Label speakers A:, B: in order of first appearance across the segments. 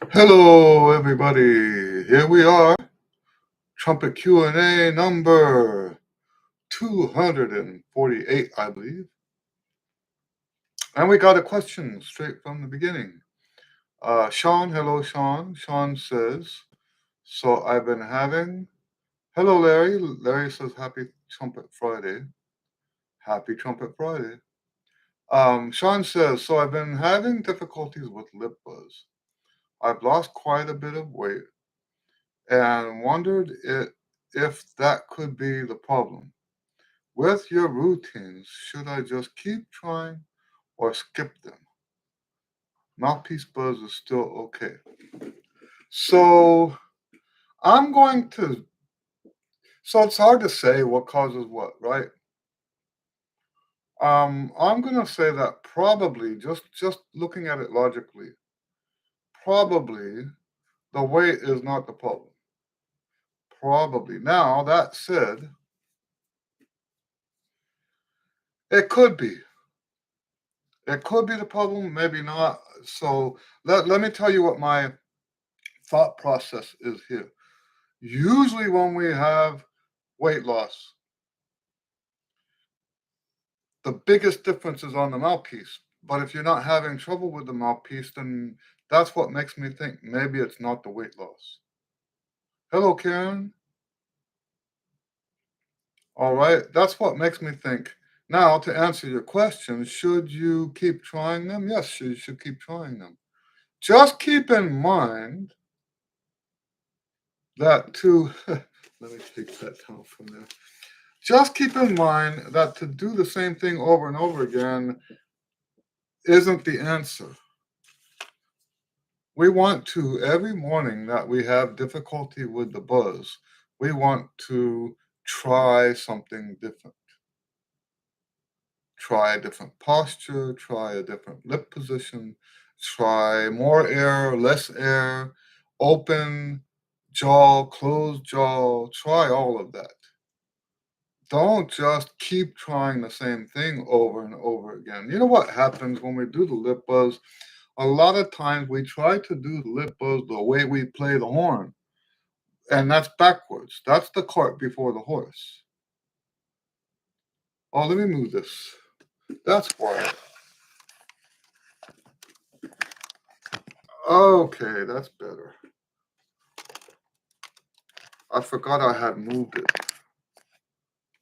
A: Hello, everybody. Here we are, Trumpet Q and A number 248, I believe. And we got a question straight from the beginning. Sean, hello, Sean. Sean says, so I've been having. Hello, Larry. Larry says, Happy Trumpet Friday. Happy Trumpet Friday. Sean says, so I've been having difficulties with lip buzz. I've lost quite a bit of weight and wondered if that could be the problem. With your routines, should I just keep trying or skip them? Mouthpiece buzz is still okay. So I'm going to. So it's hard to say what causes what, right? I'm gonna say that probably just looking at it logically, probably the weight is not the problem. Probably. Now that said, it could be. It could be the problem, maybe not. So let me tell you what my thought process is here. Usually, when we have weight loss, the biggest difference is on the mouthpiece. But if you're not having trouble with the mouthpiece, then that's what makes me think maybe it's not the weight loss. Hello, Karen. All right, that's what makes me think. Now, to answer your question, should you keep trying them? Yes, you should keep trying them. Just keep in mind that to let me take that down from there. Just keep in mind that to do the same thing over and over again isn't the answer. We want to, every morning that we have difficulty with the buzz, we want to try something different. Try a different posture, try a different lip position, try more air, less air, open jaw, closed jaw, try all of that. Don't just keep trying the same thing over and over again. You know what happens when we do the lip buzz? A lot of times we try to do the lip buzz the way we play the horn, and that's backwards. That's the cart before the horse. Oh, let me move this. That's why. Okay, that's better. I forgot I had moved it.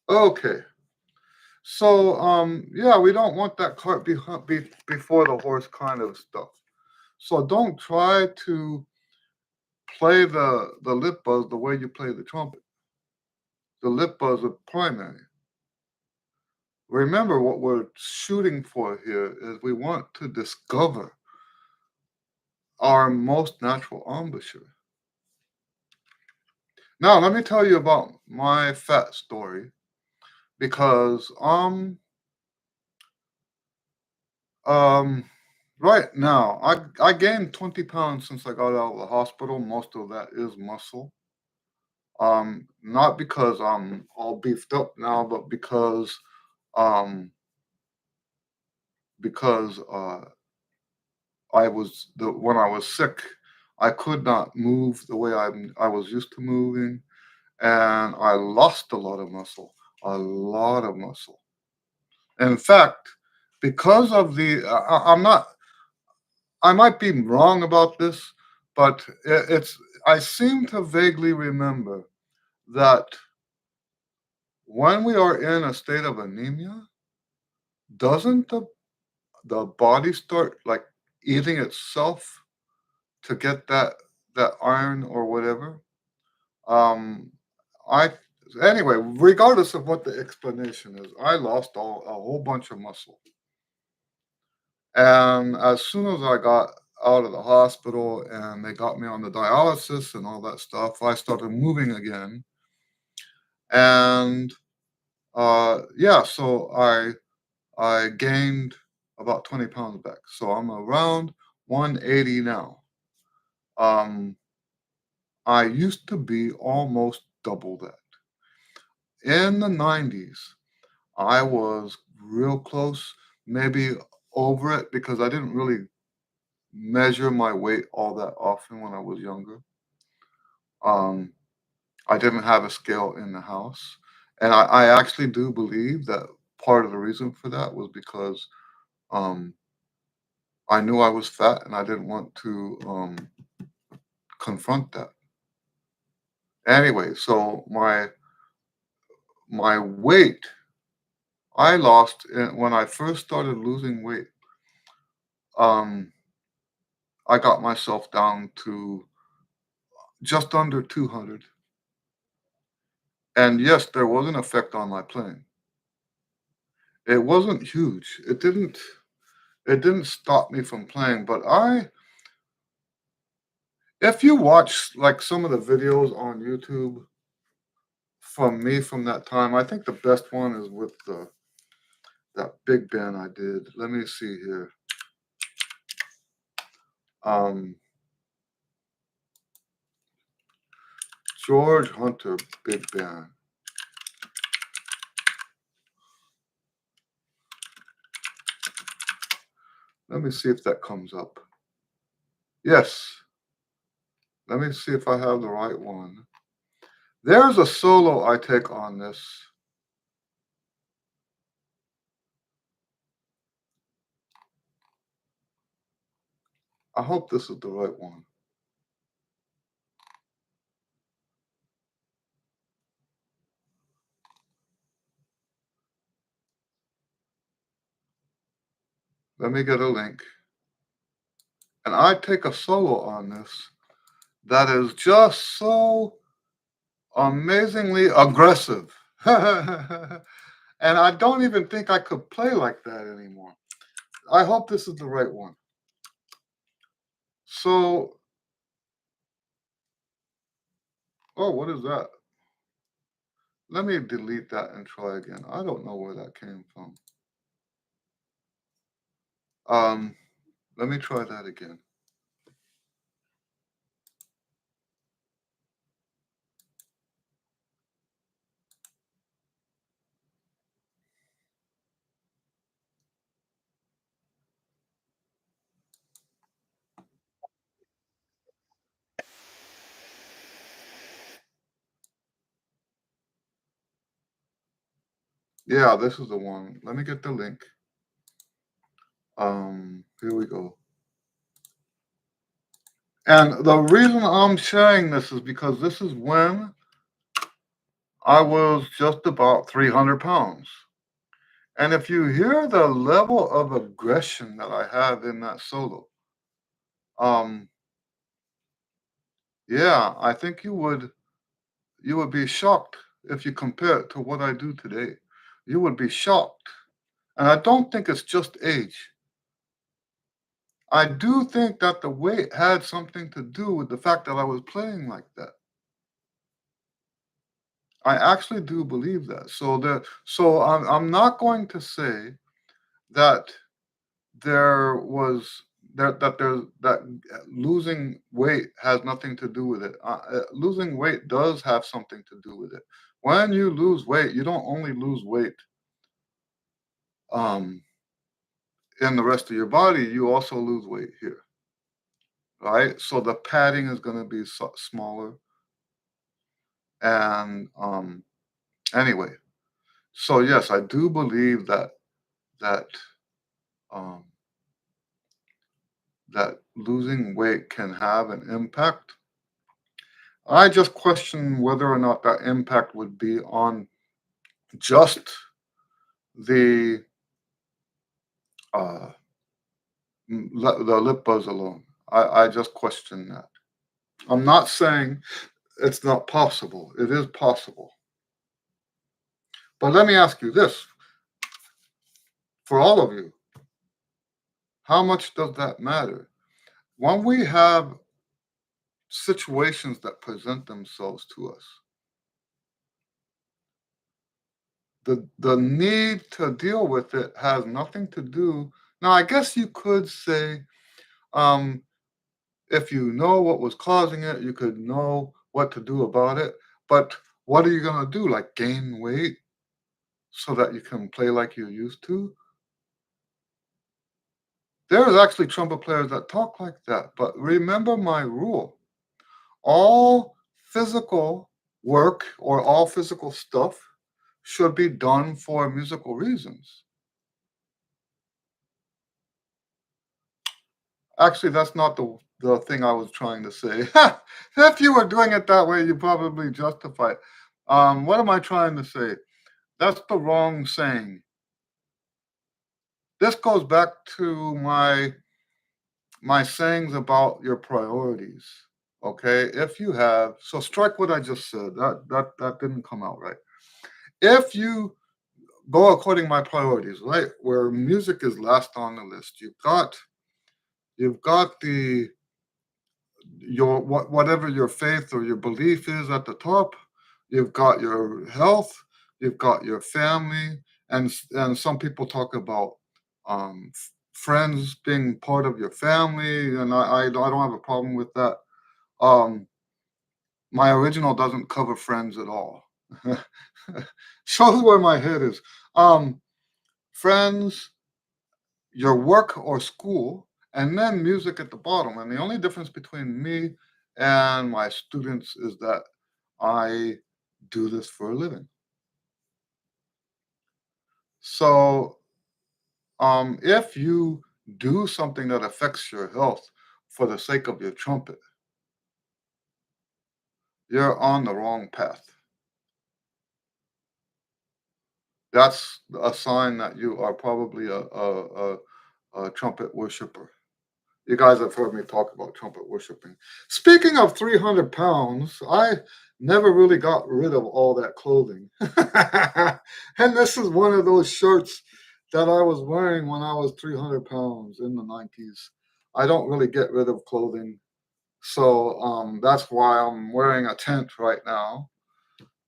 A: Okay. So, yeah, we don't want that cart before the horse kind of stuff. So don't try to play the lip buzz the way you play the trumpet. The lip buzz is primary. Remember, what we're shooting for here is we want to discover our most natural embouchure. Now, let me tell you about my fat story because um right now I gained 20 pounds since I got out of the hospital. Most of that is muscle. Not because I'm all beefed up now, but um because I was the when I was sick, I could not move the way I was used to moving, and I lost a lot of muscle. In fact, because of I'm not, I might be wrong about this, but it's, I seem to vaguely remember that when we are in a state of anemia, doesn't the body start like eating itself to get that iron or whatever? Um, I Anyway, regardless of what the explanation is, I lost a whole bunch of muscle, and as soon as I got out of the hospital and they got me on the dialysis and all that stuff, I started moving again, and yeah, so I gained about 20 pounds back, so I'm around 180 now. Um, I used to be almost double that. In the 90s, I was real close, maybe over it because I didn't really measure my weight all that often when I was younger. Um, I didn't have a scale in the house. And I actually do believe that part of the reason for that was because um, I knew I was fat and I didn't want to confront that. Anyway, so my weight I lost when I first started losing weight. Um, I got myself down to just under 200. And yes, there was an effect on my playing. It wasn't huge. It didn't stop me from playing, but if you watch like some of the videos on YouTube from me from that time, I think the best one is with that big band I did. Let me see here. Um, George Hunter big band. Let me see if that comes up. Yes. Let me see if I have the right one. There's a solo I take on this. I hope this is the right one. Let me get a link. And I take a solo on this that is just so amazingly aggressive. And I don't even think I could play like that anymore. I hope this is the right one. So, oh, what is that? Let me delete that and try again. I don't know where that came from. Um, Let me try that again. Yeah, this is the one. Let me get the link. Here we go. And the reason I'm sharing this is because this is when I was just about 300 pounds. And if you hear the level of aggression that I have in that solo, um, yeah, I think you would be shocked if you compare it to what I do today. You would be shocked. And I don't think it's just age. I do think that the weight had something to do with the fact that I was playing like that. I actually do believe that. So I'm not going to say that there was that losing weight has nothing to do with it. Losing weight does have something to do with it. When you lose weight, you don't only lose weight um, in the rest of your body, you also lose weight here, right? So the padding is going to be smaller. And anyway, so yes, I do believe that um, that losing weight can have an impact. I just question whether or not that impact would be on just the uh, the lip buzz alone. I just question that. I'm not saying it's not possible. It is possible. But let me ask you this for all of you: how much does that matter? When we have situations that present themselves to us, the need to deal with it has nothing to do. Now, I guess you could say, um, if you know what was causing it, you could know what to do about it. But what are you gonna do? Like gain weight so that you can play like you used to? There's actually trumpet players that talk like that. But remember my rule. All physical work or all physical stuff should be done for musical reasons. Actually, that's not the thing I was trying to say. If you were doing it that way, you probably justify it. What am I trying to say? That's the wrong saying. This goes back to my sayings about your priorities. Okay, if you have, so strike what I just said. That didn't come out right. If you go according to my priorities, right, where music is last on the list, you've got the your whatever your faith or your belief is at the top. You've got your health, you've got your family, and some people talk about friends being part of your family, and I don't have a problem with that. Um, my original doesn't cover friends at all. Shows where my head is. Um, Friends, your work or school, and then music at the bottom. And the only difference between me and my students is that I do this for a living. So if you do something that affects your health for the sake of your trumpet, you're on the wrong path. That's a sign that you are probably a trumpet worshiper. You guys have heard me talk about trumpet worshiping. Speaking of 300 pounds, I never really got rid of all that clothing. And this is one of those shirts that I was wearing when I was 300 pounds in the 90s. I don't really get rid of clothing. So that's why I'm wearing a tent right now.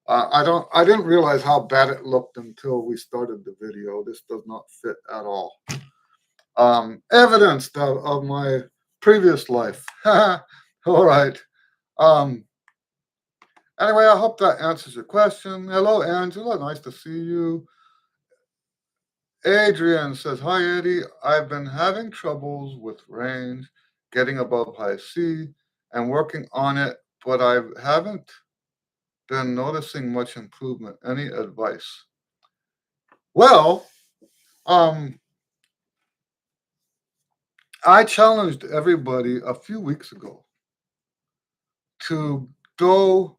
A: I didn't realize how bad it looked until we started the video. This does not fit at all. Evidence of my previous life. All right. Um, anyway, I hope that answers your question. Hello, Angela. Nice to see you. Adrian says, "Hi, Eddie. I've been having troubles with range, getting above high C, and working on it, but I haven't been noticing much improvement. Any advice?" Well, um, I challenged everybody a few weeks ago to go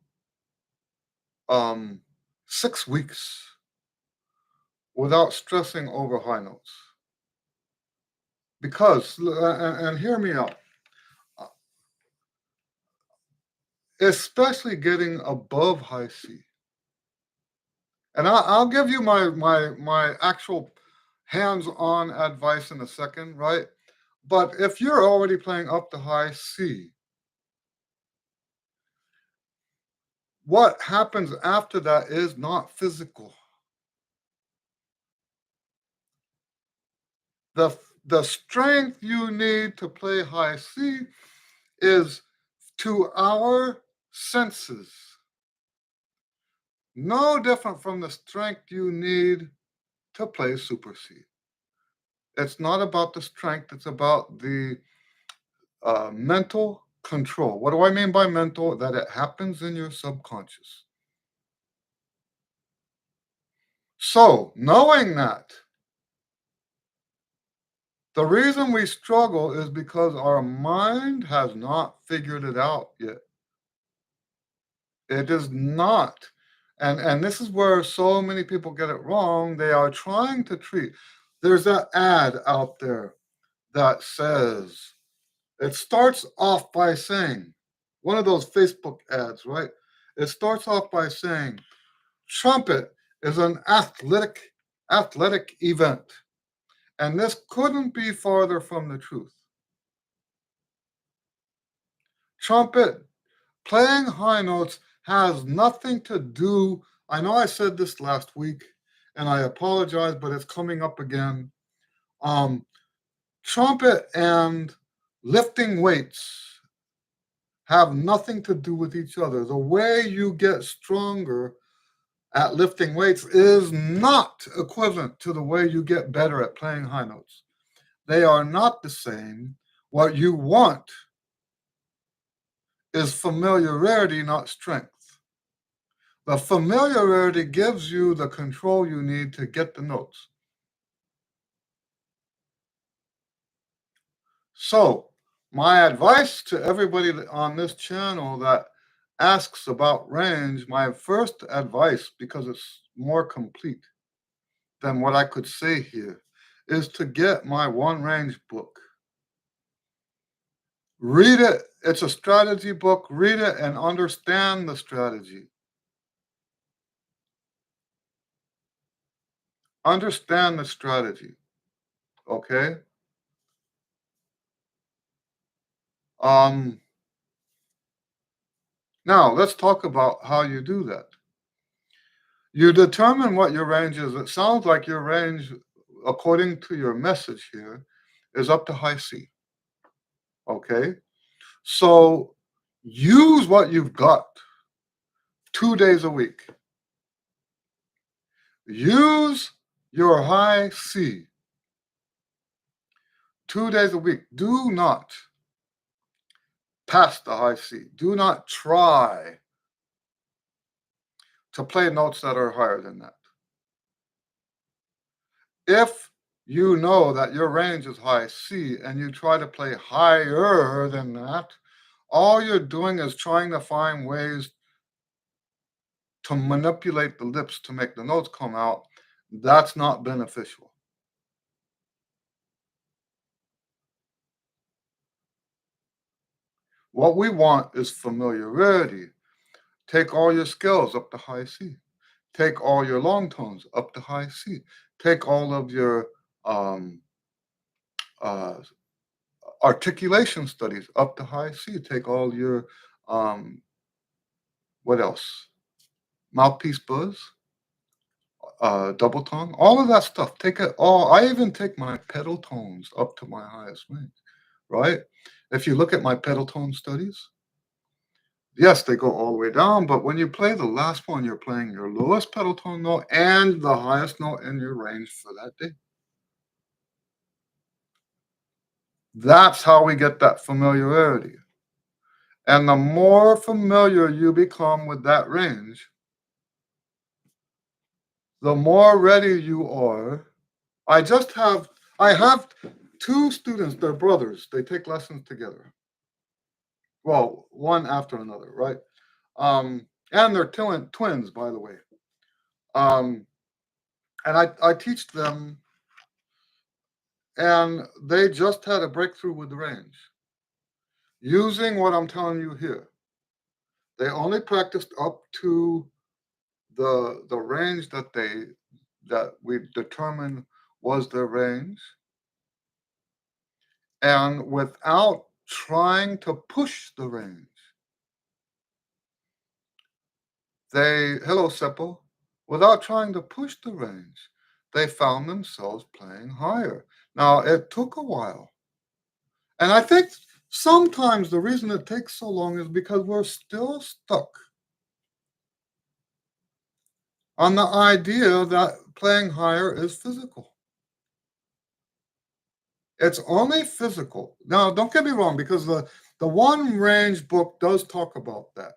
A: 6 weeks without stressing over high notes. Because, and hear me out, uh, especially getting above high C. And I'll give you my actual hands-on advice in a second, right? But if you're already playing up to high C, what happens after that is not physical. The strength you need to play high C is to our senses. No different from the strength you need to play Super C. It's not about the strength, it's about the mental control. What do I mean by mental? That it happens in your subconscious. So, knowing that, the reason we struggle is because our mind has not figured it out yet. It is not. And this is where so many people get it wrong. They are trying to treat. There's that ad out there that says, it starts off by saying, one of those Facebook ads, right? It starts off by saying, trumpet is an athletic event. And this couldn't be farther from the truth. Trumpet, playing high notes has nothing to do. I know I said this last week, and I apologize, but it's coming up again. Trumpet and lifting weights have nothing to do with each other. The way you get stronger at lifting weights is not equivalent to the way you get better at playing high notes. They are not the same. What you want is familiarity, not strength. The familiarity gives you the control you need to get the notes. So, my advice to everybody on this channel that asks about range, my first advice, because it's more complete than what I could say here, is to get my One Range book. Read it. It's a strategy book. Read it and understand the strategy. Understand the strategy. Okay? Um, Now, let's talk about how you do that. You determine what your range is. It sounds like your range, according to your message here, is up to high C. Okay? So use what you've got 2 days a week. Use your high C 2 days a week. Do not pass the high C. Do not try to play notes that are higher than that. If you know that your range is high C and you try to play higher than that, all you're doing is trying to find ways to manipulate the lips to make the notes come out. That's not beneficial. What we want is familiarity. Take all your scales up to high C. Take all your long tones up to high C. Take all of your uh, articulation studies up to high C. Take all your, what else? Mouthpiece buzz, double tongue, all of that stuff. Take it all. I even take my pedal tones up to my highest range, right? If you look at my pedal tone studies, yes, they go all the way down, but when you play the last one, you're playing your lowest pedal tone note and the highest note in your range for that day. That's how we get that familiarity. And the more familiar you become with that range, the more ready you are. I have two students, they're brothers. They take lessons together. Well, one after another, right? And they're twins, by the way. Um, and I teach them, and they just had a breakthrough with the range using what I'm telling you here. They only practiced up to the range that we determined was their range, and without trying to push the range. Hello, Seppo, without trying to push the range, they found themselves playing higher. Now, it took a while. And I think sometimes the reason it takes so long is because we're still stuck on the idea that playing higher is physical. It's only physical. Now, don't get me wrong, because the One Range book does talk about that.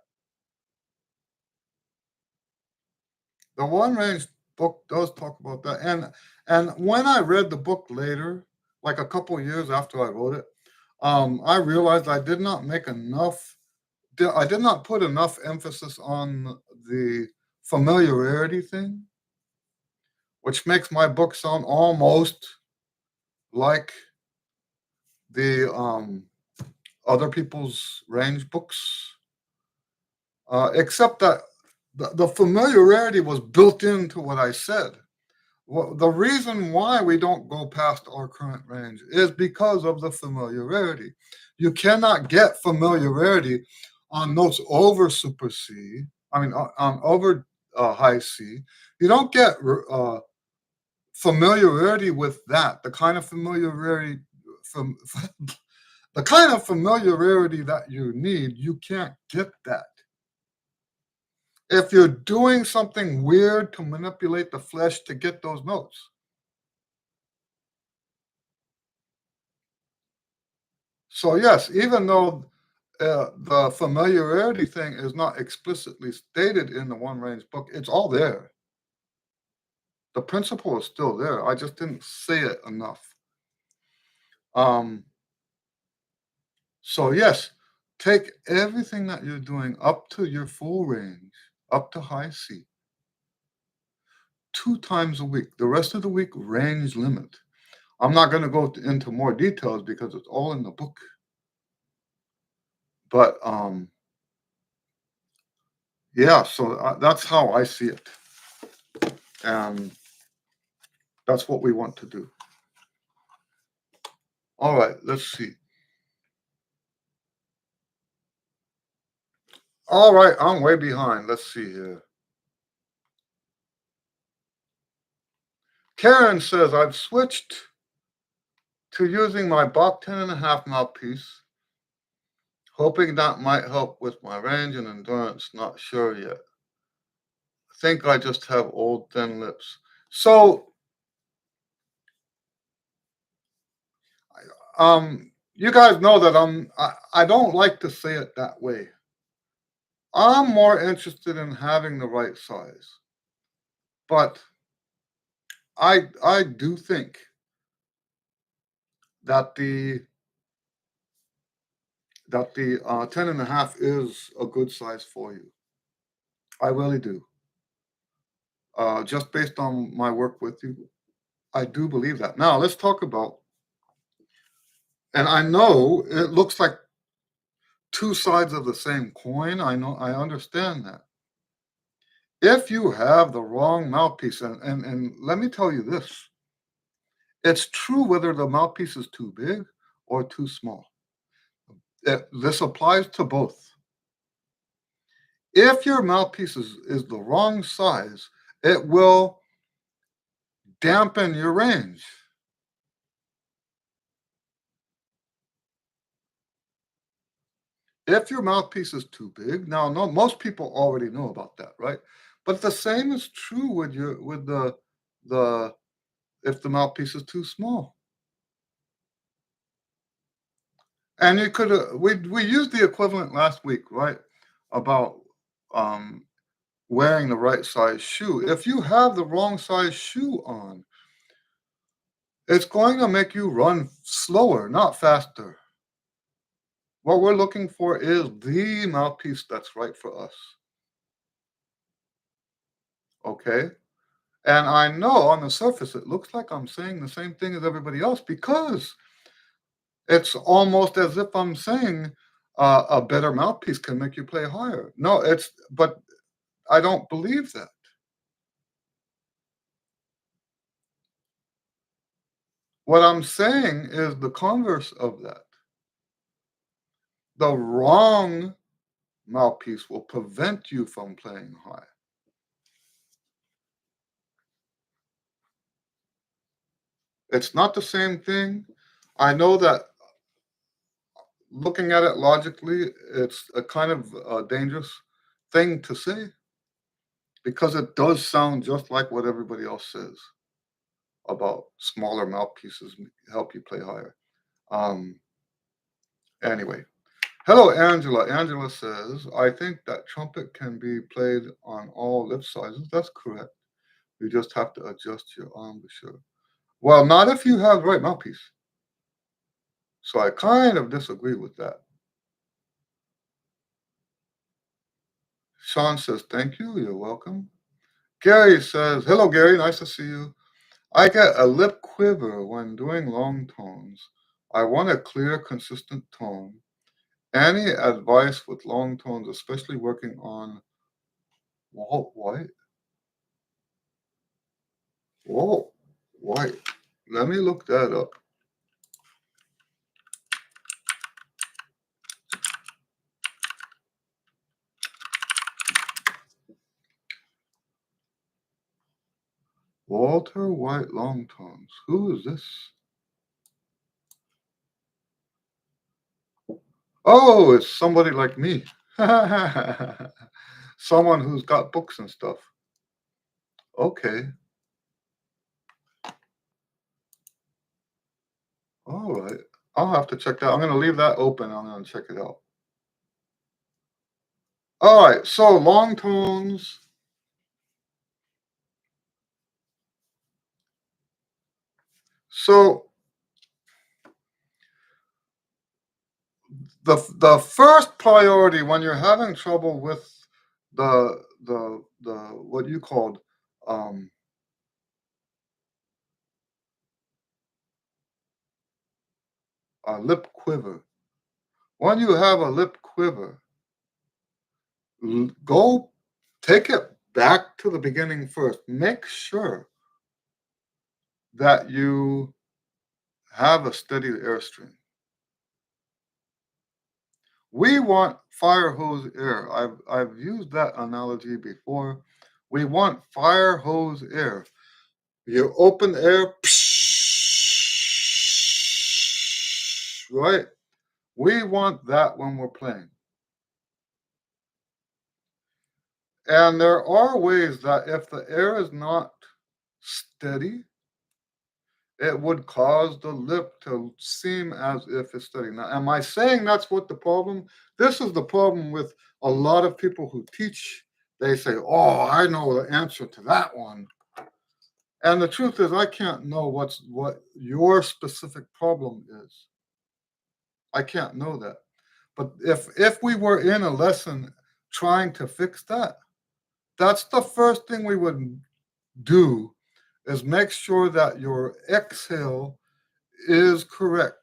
A: The One Range book does talk about that. And when I read the book later, like a couple of years after I wrote it, I realized I did not make enough. I did not put enough emphasis on the familiarity thing, which makes my book sound almost like the other people's range books, except that the familiarity was built into what I said. Well, the reason why we don't go past our current range is because of the familiarity. You cannot get familiarity on notes over super C, on over high C. You don't get familiarity with that. The kind of familiarity from the kind of familiarity that you need, you can't get that. If you're doing something weird to manipulate the flesh to get those notes. So yes, even though the familiarity thing is not explicitly stated in the one range book, it's all there. The principle is still there. I just didn't say it enough. Um, so yes, take everything that you're doing up to your full range, up to high C, 2 times a week. The rest of the week, range limit. I'm not going to go into more details because it's all in the book. But yeah, so that's how I see it, and that's what we want to do. All right, let's see. All right, I'm way behind. Let's see here. Karen says I've switched to using my Bach 10.5 mouthpiece, hoping that might help with my range and endurance. Not sure yet. I think I just have old thin lips. So, you guys know that I don't like to say it that way. I'm more interested in having the right size, but I do think that the 10.5 is a good size for you. I really do. Just based on my work with you, I do believe that. Now let's talk about, and I know it looks like two sides of the same coin. I know, I understand that. If you have the wrong mouthpiece, and let me tell you this, it's true whether the mouthpiece is too big or too small. This applies to both. If your mouthpiece is the wrong size, it will dampen your range. If your mouthpiece is too big, now no, most people already know about that, right? But the same is true with the if the mouthpiece is too small. And you could we used the equivalent last week, right? About um, wearing the right size shoe. If you have the wrong size shoe on, it's going to make you run slower, not faster. What we're looking for is the mouthpiece that's right for us. Okay? And I know on the surface it looks like I'm saying the same thing as everybody else because it's almost as if I'm saying a better mouthpiece can make you play higher. No, but I don't believe that. What I'm saying is the converse of that. The wrong mouthpiece will prevent you from playing high. It's not the same thing. I know that looking at it logically, it's a kind of dangerous thing to say because it does sound just like what everybody else says about smaller mouthpieces help you play higher. Um, anyway, hello, Angela. Angela says, I think that trumpet can be played on all lip sizes. That's correct. You just have to adjust your embouchure. Well, not if you have the right mouthpiece. So I kind of disagree with that. Sean says, thank you. You're welcome. Gary says, hello, Gary. Nice to see you. I get a lip quiver when doing long tones. I want a clear, consistent tone. Any advice with long tones, especially working on Walt White? Walt White. Let me look that up. Walter White long tones. Who is this? Oh, it's somebody like me. Someone who's got books and stuff. Okay. All right. I'll have to check that. I'm going to leave that open. I'm going to check it out. All right. So long tones. So the first priority when you're having trouble with the what you called um, a lip quiver. When you have a lip quiver, go take it back to the beginning first. Make sure that you have a steady airstream. We want fire hose air. I've used that analogy before. We want fire hose air. You open air, right? We want that when we're playing. And there are ways that if the air is not steady, it would cause the lip to seem as if it's steady. Now, am I saying that's what the problem? This is the problem with a lot of people who teach. They say, "Oh, I know the answer to that one." And the truth is, I can't know what your specific problem is. I can't know that. But if we were in a lesson trying to fix that, that's the first thing we would do is make sure that your exhale is correct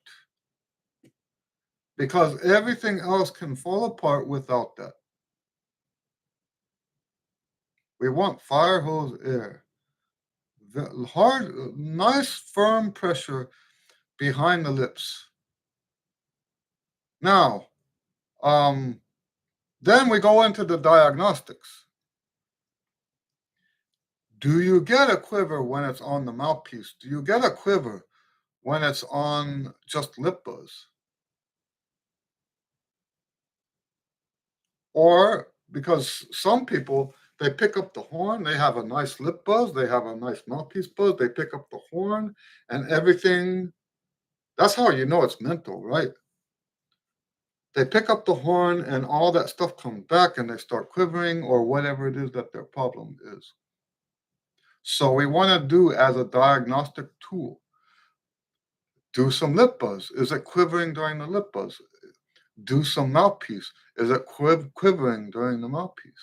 A: because everything else can fall apart without that. We want fire hose air. The hard, nice, firm pressure behind the lips. Now, then we go into the diagnostics. Do you get a quiver when it's on the mouthpiece? Do you get a quiver when it's on just lip buzz? Or because some people, they pick up the horn, they have a nice lip buzz, they have a nice mouthpiece buzz, they pick up the horn and everything. That's how you know it's mental, right? They pick up the horn and all that stuff comes back and they start quivering or whatever it is that their problem is. So we want to do as a diagnostic tool, do some lip buzz. Is it quivering during the lip buzz? Do some mouthpiece. Is it quivering during the mouthpiece?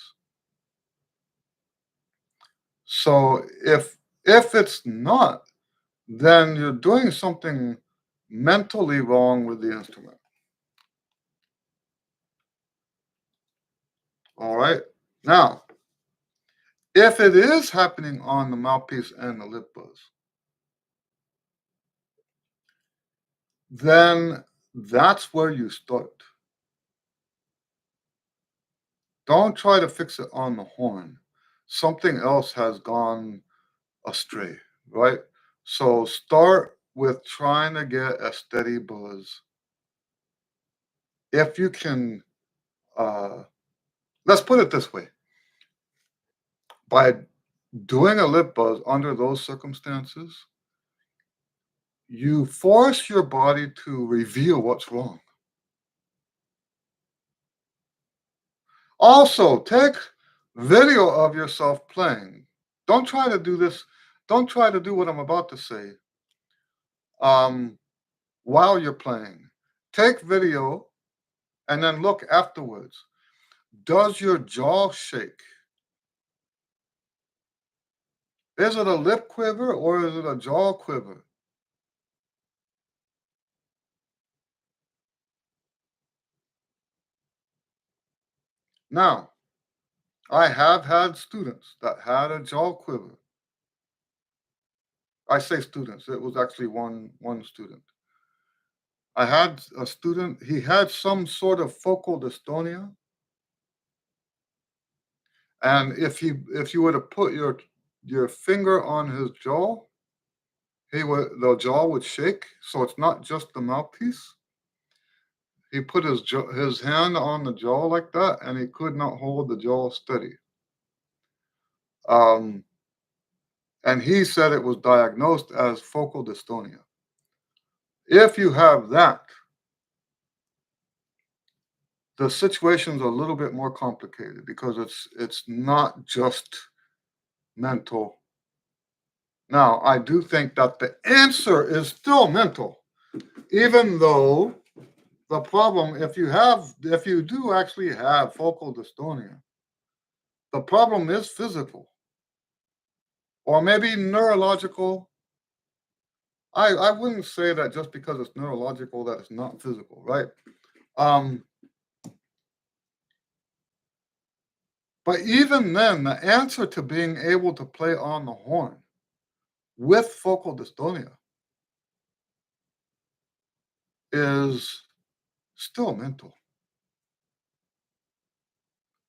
A: So if it's not, then you're doing something mentally wrong with the instrument. All right. Now, if it is happening on the mouthpiece and the lip buzz, then that's where you start. Don't try to fix it on the horn. Something else has gone astray, right? So start with trying to get a steady buzz. If you can, uh, let's put it this way: by doing a lip buzz under those circumstances, you force your body to reveal what's wrong. Also, take video of yourself playing. Don't try to do this. Don't try to do what I'm about to say um, while you're playing. Take video and then look afterwards. Does your jaw shake? Is it a lip quiver or is it a jaw quiver? Now, I have had students that had a jaw quiver. I say students, it was actually one student. I had a student, he had some sort of focal dystonia. And if you were to put your finger on his jaw, the jaw would shake. So it's not just the mouthpiece. He put his hand on the jaw like that, and he could not hold the jaw steady. Um, and he said it was diagnosed as focal dystonia. If you have that, the situation's a little bit more complicated because it's not just mental. Now, I do think that the answer is still mental, even though the problem, if you do actually have focal dystonia, the problem is physical or maybe neurological. I wouldn't say that just because it's neurological that it's not physical, right? Um, but even then, the answer to being able to play on the horn with focal dystonia is still mental.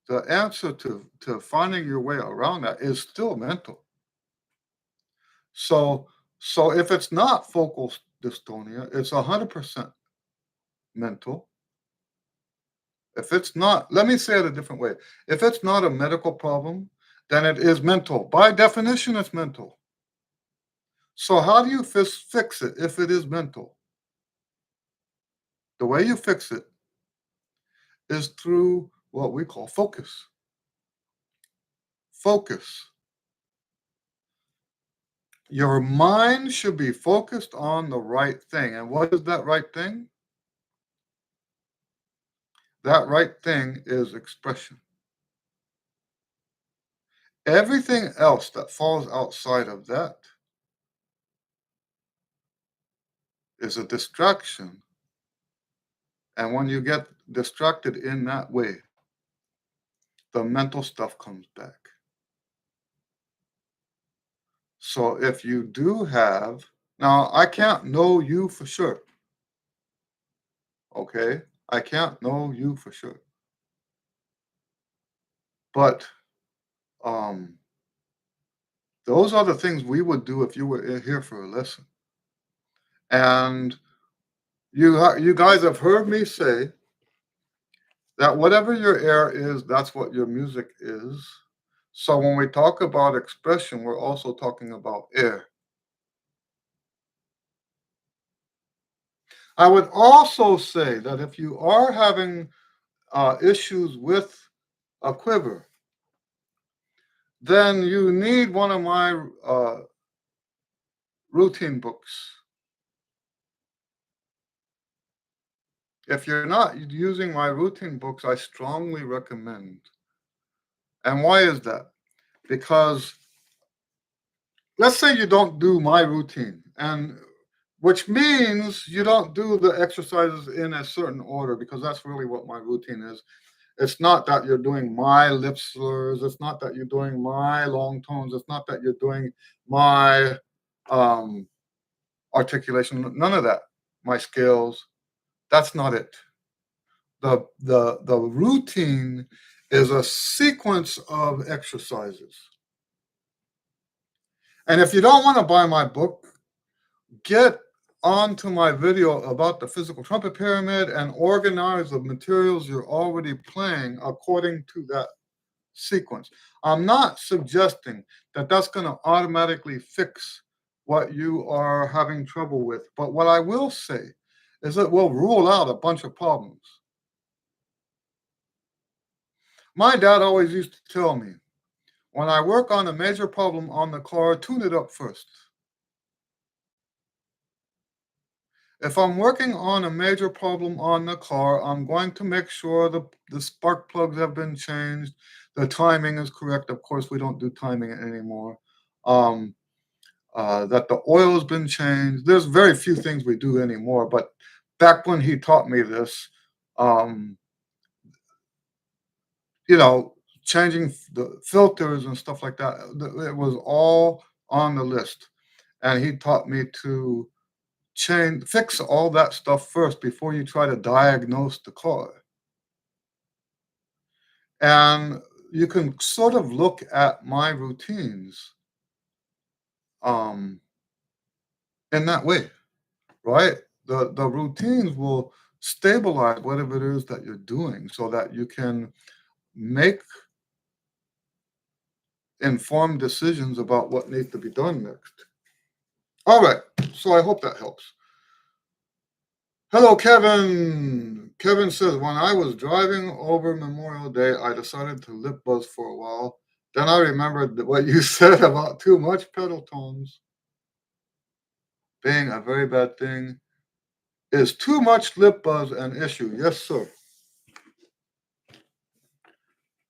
A: The answer to finding your way around that is still mental. So so if it's not focal dystonia, it's 100% mental. If it's not, let me say it a different way. If it's not a medical problem, then it is mental. By definition, it's mental. So how do you fix it if it is mental? The way you fix it is through what we call focus. Focus. Your mind should be focused on the right thing. And what is that right thing? That right thing is expression. Everything else that falls outside of that is a distraction. And when you get distracted in that way, the mental stuff comes back. So if you do have, now I can't know you for sure, okay? I can't know you for sure. But um, those are the things we would do if you were here for a lesson. And you guys have heard me say that whatever your air is, that's what your music is. So when we talk about expression, we're also talking about air. I would also say that if you are having issues with a quiver, then you need one of my routine books. If you're not using my routine books, I strongly recommend. And why is that? Because let's say you don't do my routine, and which means you don't do the exercises in a certain order, because that's really what my routine is. It's not that you're doing my lip slurs. It's not that you're doing my long tones. It's not that you're doing my um, articulation. None of that. My scales. That's not it. The routine is a sequence of exercises. And if you don't want to buy my book, get onto my video about the physical trumpet pyramid and organize the materials you're already playing according to that sequence. I'm not suggesting that that's going to automatically fix what you are having trouble with, but what I will say is it will rule out a bunch of problems. My dad always used to tell me, when I work on a major problem on the car, tune it up first. If I'm working on a major problem on the car, I'm going to make sure the spark plugs have been changed, the timing is correct. Of course, we don't do timing anymore. Um, that the oil's been changed. There's very few things we do anymore, but back when he taught me this, um, you know, changing the filters and stuff like that, it was all on the list. And he taught me to fix all that stuff first before you try to diagnose the car. And you can sort of look at my routines um, in that way, right? The routines will stabilize whatever it is that you're doing so that you can make informed decisions about what needs to be done next. All right, so I hope that helps. Hello, Kevin. Kevin says, when I was driving over Memorial Day, I decided to lip buzz for a while. Then I remembered what you said about too much pedal tones being a very bad thing. Is too much lip buzz an issue? Yes, sir.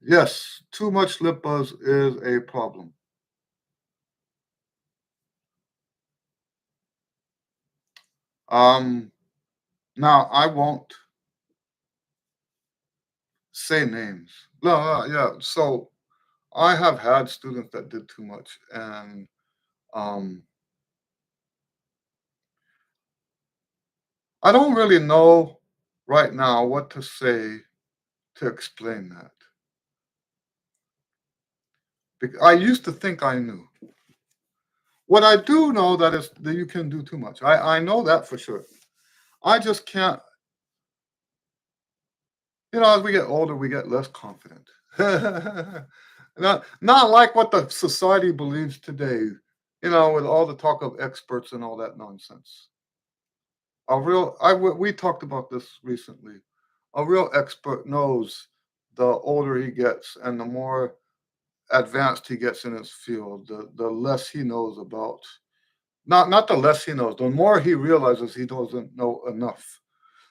A: Yes, too much lip buzz is a problem. Um, Now I won't say names. No, yeah. So I have had students that did too much, and um, I don't really know right now what to say to explain that. I used to think I knew. What I do know that is that you can do too much. I know that for sure. I just can't. As we get older, we get less confident. Not like what the society believes today. With all the talk of experts and all that nonsense. We talked about this recently. A real expert knows the older he gets and the more advanced he gets in his field, the less he knows about. Not the less he knows, the more he realizes he doesn't know enough.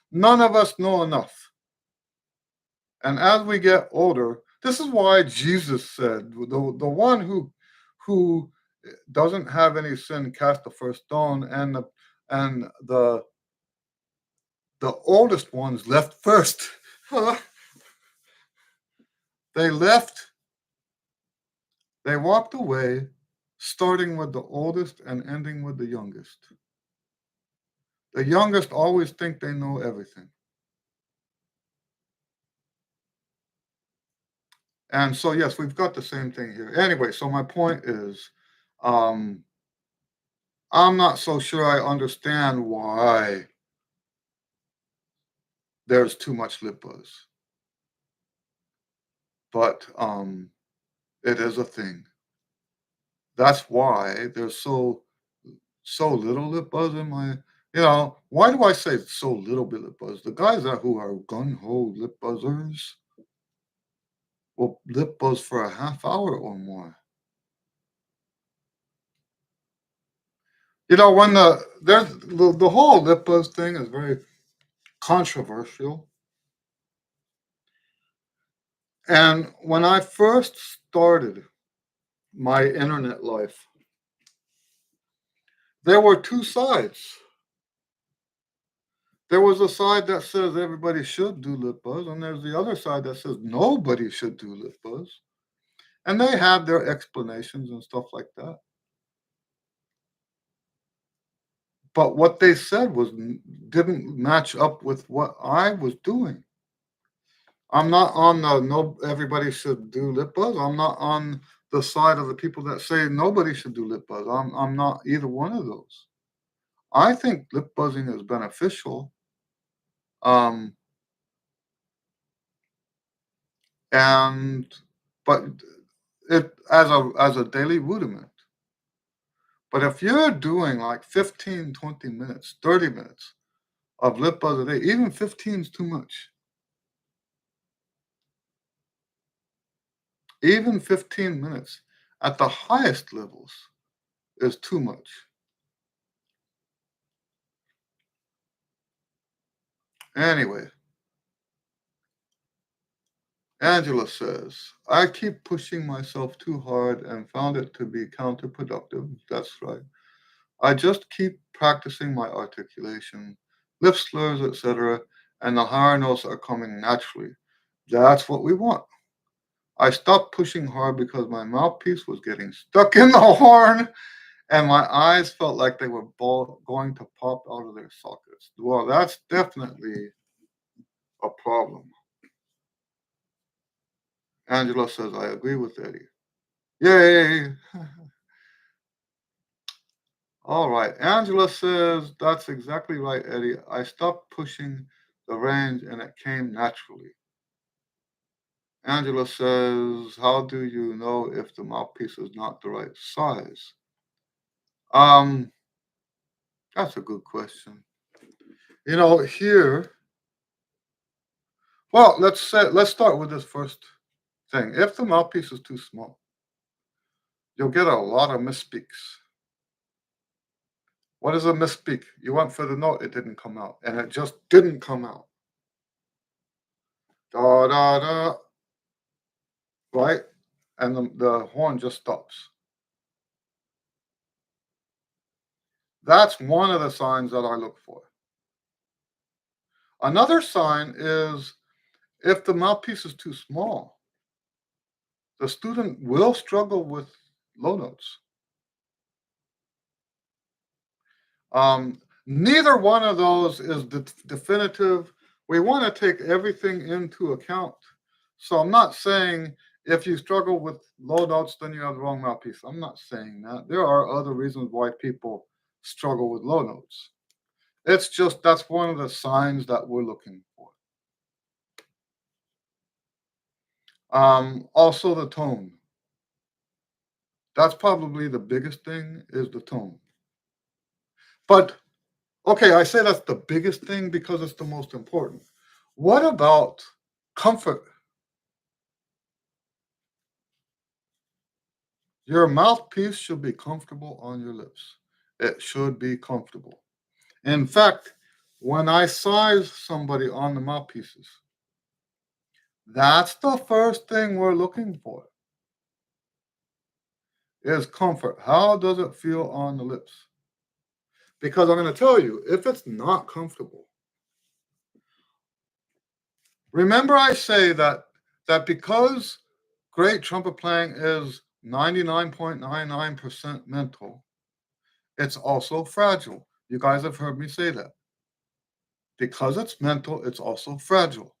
A: None of us know enough. And as we get older, this is why Jesus said, the one who doesn't have any sin cast the first stone, and the oldest ones left first. They left, they walked away, starting with the oldest and ending with the youngest. The youngest always think they know everything. And so, yes, we've got the same thing here. Anyway, so my point is, um, I'm not so sure I understand why there's too much lip buzz, but it is a thing. That's why there's so little lip buzz in my. Why do I say so little bit lip buzz? The guys that who are gun ho lip buzzers will lip buzz for a half hour or more. When the whole lip buzz thing is very controversial. And when I first started my internet life, there were two sides. There was a side that says everybody should do lip buzz, and there's the other side that says nobody should do lip buzz. And they have their explanations and stuff like that. But what they said didn't match up with what I was doing. I'm not on the no everybody should do lip buzz. I'm not on the side of the people that say nobody should do lip buzz. I'm not either one of those. I think lip buzzing is beneficial. Um, and but it as a daily rudiment. But if you're doing like 15, 20 minutes, 30 minutes of lip buzz a day, even 15 is too much. Even 15 minutes at the highest levels is too much. Anyway, Angela says, I keep pushing myself too hard and found it to be counterproductive. That's right. I just keep practicing my articulation, lip slurs, etc., and the higher notes are coming naturally. That's what we want. I stopped pushing hard because my mouthpiece was getting stuck in the horn and my eyes felt like they were going to pop out of their sockets. Well, that's definitely a problem. Angela says, I agree with Eddie. Yay! All right. Angela says, that's exactly right, Eddie. I stopped pushing the range and it came naturally. Angela says, how do you know if the mouthpiece is not the right size? Um, that's a good question. Here, well, let's start with this first thing. If the mouthpiece is too small, you'll get a lot of misspeaks. What is a misspeak? You went for the note, it didn't come out, and it just didn't come out. Da da da, right? And the horn just stops. That's one of the signs that I look for. Another sign is if the mouthpiece is too small, the student will struggle with low notes. Neither one of those is definitive. We want to take everything into account. So I'm not saying if you struggle with low notes, then you have the wrong mouthpiece. I'm not saying that. There are other reasons why people struggle with low notes. It's just that's one of the signs that we're looking for. Also, the tone. That's probably the biggest thing is the tone. But okay, I say that's the biggest thing because it's the most important. What about comfort? Your mouthpiece should be comfortable on your lips. It should be comfortable. In fact, when I size somebody on the mouthpieces, that's the first thing we're looking for is comfort. How does it feel on the lips? Because I'm going to tell you, if it's not comfortable, remember I say that because great trumpet playing is 99.99% mental, it's also fragile. You guys have heard me say that. Because it's mental, it's also fragile.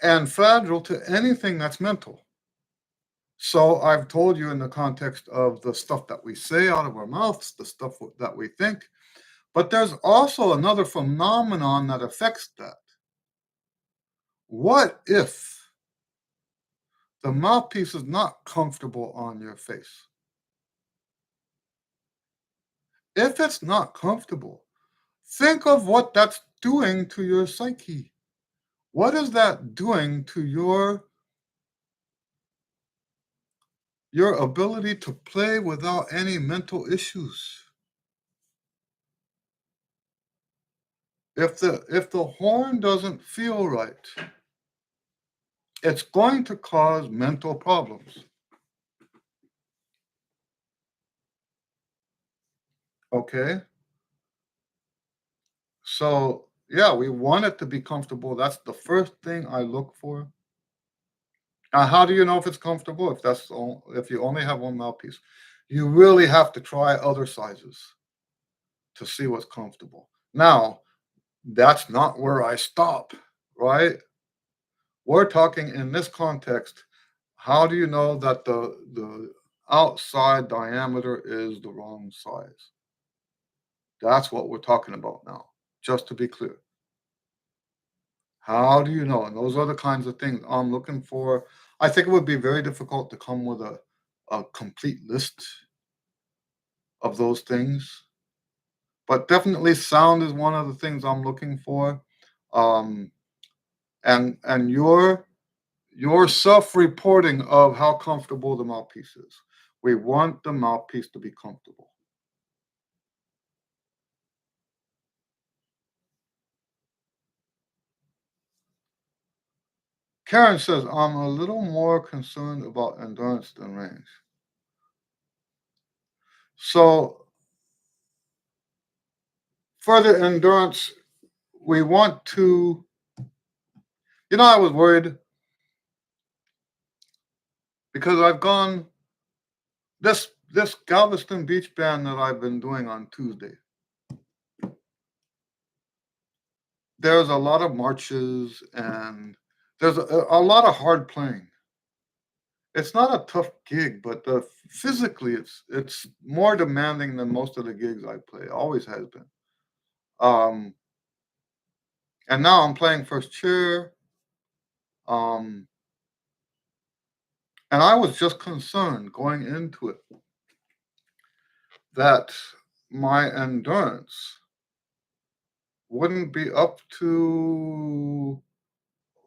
A: And fragile to anything that's mental. So I've told you in the context of the stuff that we say out of our mouths, the stuff that we think, but there's also another phenomenon that affects that. What if the mouthpiece is not comfortable on your face? If it's not comfortable, think of what that's doing to your psyche. What is that doing to your ability to play without any mental issues? If the horn doesn't feel right, it's going to cause mental problems. Okay? So, yeah, we want it to be comfortable. That's the first thing I look for. Now, how do you know if it's comfortable? If you only have one mouthpiece, you really have to try other sizes to see what's comfortable. Now, that's not where I stop, right? We're talking in this context. How do you know that the outside diameter is the wrong size? That's what we're talking about now, just to be clear. How do you know? And those are the kinds of things I'm looking for. I think it would be very difficult to come with a complete list of those things, but definitely sound is one of the things I'm looking for. Um, and your self-reporting of how comfortable the mouthpiece is. We want the mouthpiece to be comfortable. Karen says, I'm a little more concerned about endurance than range. So for the endurance, we want to, I was worried because I've gone this Galveston Beach band that I've been doing on Tuesday. There's a lot of marches and there's a lot of hard playing. It's not a tough gig, but physically it's more demanding than most of the gigs I play. Always has been. Um, and now I'm playing first chair. Um, and I was just concerned going into it that my endurance wouldn't be up to,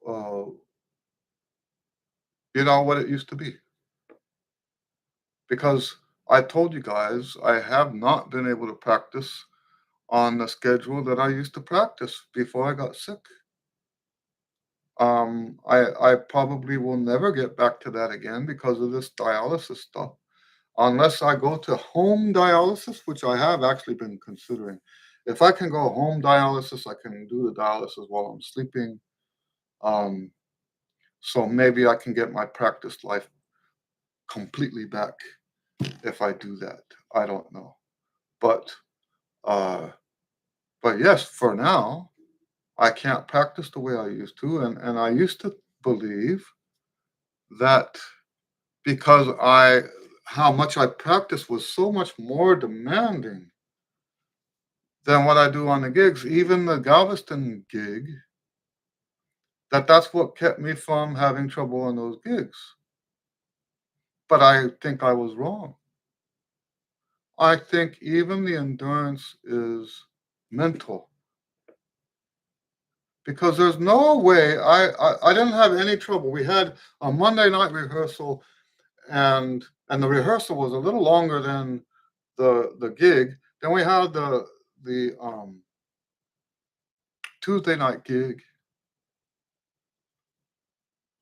A: uh, what it used to be. Because I told you guys I have not been able to practice on the schedule that I used to practice before I got sick. I probably will never get back to that again because of this dialysis stuff. Unless I go to home dialysis, which I have actually been considering. If I can go home dialysis, I can do the dialysis while I'm sleeping. Um, so maybe I can get my practice life completely back if I do that. I don't know. But uh, but yes, for now, I can't practice the way I used to. And I used to believe that because how much I practice was so much more demanding than what I do on the gigs, even the Galveston gig, that's what kept me from having trouble on those gigs. But I think I was wrong. I think even the endurance is mental because there's no way I didn't have any trouble. We had a Monday night rehearsal, and the rehearsal was a little longer than the gig. Then we had the Tuesday night gig,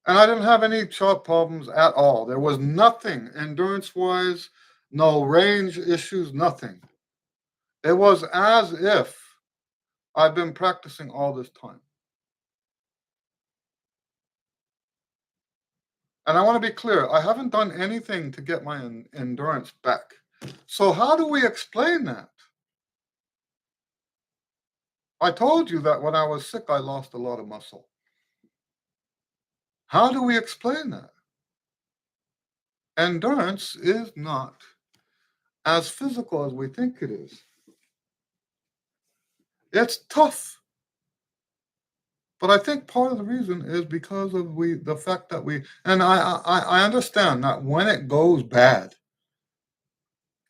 A: and I didn't have any chart problems at all. There was nothing endurance wise, no range issues, nothing. It was as if I've been practicing all this time. And I want to be clear, I haven't done anything to get my endurance back. So, how do we explain that? I told you that when I was sick, I lost a lot of muscle. How do we explain that? Endurance is not as physical as we think it is. It's tough. But I think part of the reason is because of the fact that and I understand that when it goes bad,